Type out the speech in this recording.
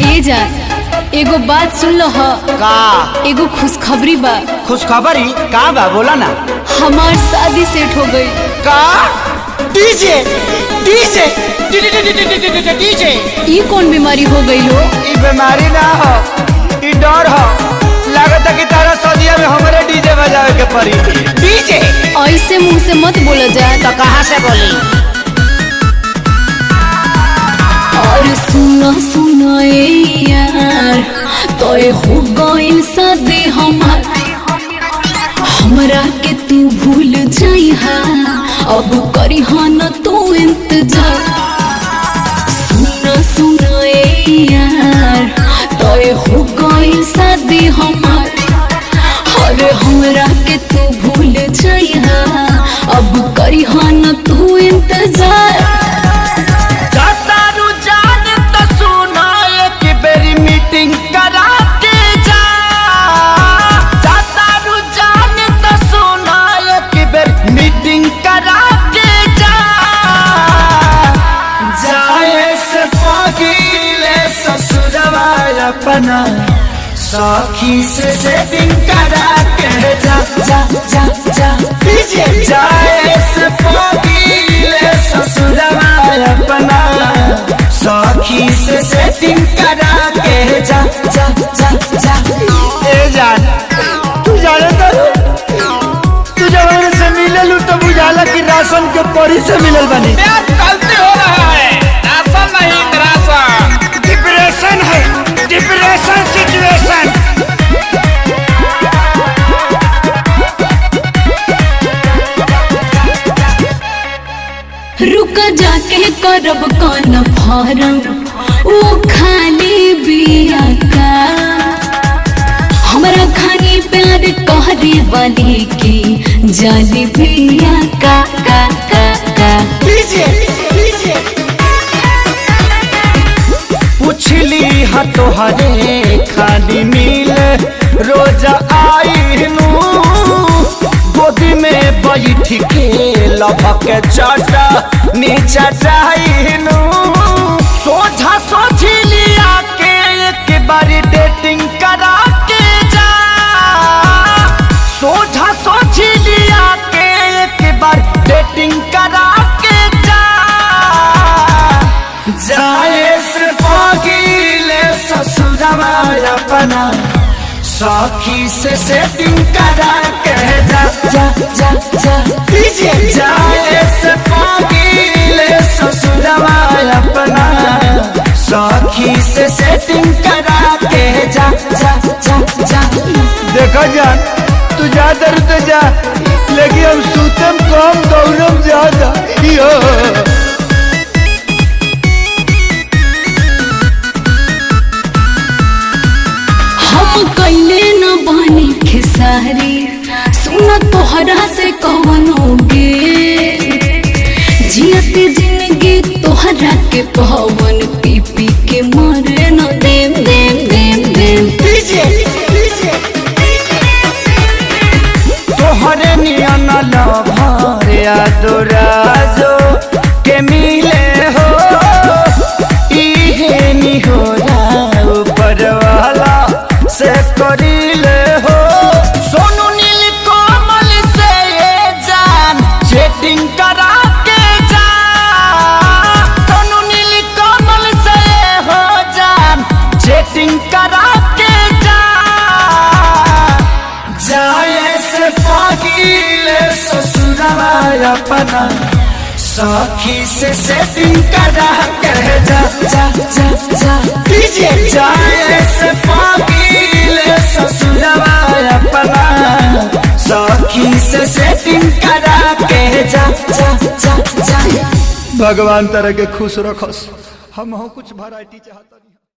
ए जा एगो बात सुन लो ह का एगो खुशखबरी बा। खुशखबरी का बा बोला ना। हमार शादी सेट हो गई। का डीजे डीजे डीजे ई कौन बीमारी हो गई हो? ई बीमारी ना हो, ई डर हो। लागत कि तारा सदिया में हमारे डीजे बजावे के पड़ी। डीजे ऐसे मुंह से मत बोला जाए। तो कहाँ से बोली? और सुना सुना यार तो हो गई शादी हमार, हमरा के तू भूल जाइहा, अब करी न तू इंतजार। सुना सुना यार तो हो गई शादी हमार, अरे हमरा के तू भूल जाइहा, अब करी न तू इंतजार। मीटिंग करा के जा, जाता रुझान तो सुना एक बेर मीटिंग करा के जा। जाए से पगीले ससुरवा अपना सखी से सेटिंग करा के जा जा जा जा। जाए से पगीले ससुरवा अपना सखी से सेटिंग करा के जा जा जा जा। ए जान तू जाने तू जब से मिलल तो बुझाला कि राशन के परी से मिलल बनी। गलती हो रहा है, राशन नहीं राशन। डिप्रेशन है, डिप्रेशन सिचुएशन। रुका जाके करब कौन फारम, वो खाली बिया का हमरा खानी प्यार कहरे वाली की जाली बिया का का का का। पूछली हा तोहरे खाली मिल रोज आई गोदी में बैठ के लभक चाटा नीचा चाहनू। सोझा सोची लिया के एक बारी डेटिंग करा के जा, सोझा सोची लिया के एक बार डेटिंग करा के जा। जाए से पगीले ससुरवा अपना सखी से सेटिंग करा के जा जा जा जा। जाए से पगीले ससुरवा अपना सखी से सेटिंग करा के जा जा जा जा। देखो जान तू जा दर तो जा, लेकिन हम सूतम कम दौड़म ज्यादा। हम कैले न बनी खेसारी, सुना तोहरा से कवनोगे जियत जिंदगी तोहरा के पवन पी पी के मरे न देम देम देम देम। तोहरे नियन लभर यादोराजो के मिले हो, इहे निहोरा ऊपर वाला से करीले हो। सोनू नील कोमल से ये जान चैटिंग करा के जा, सोनू नील कोमल से हो जान चैटिंग करा के जा। जाए से पगीले ससुरवा अपना सखी से सेटिंग करा के जा जा जा जा। जाए से पगीले ससुरवा अपना सखी से सेटिंग करा के जा जा जा जा। भगवान तरह के खुश रखस, हम कुछ वैरायटी चाहता।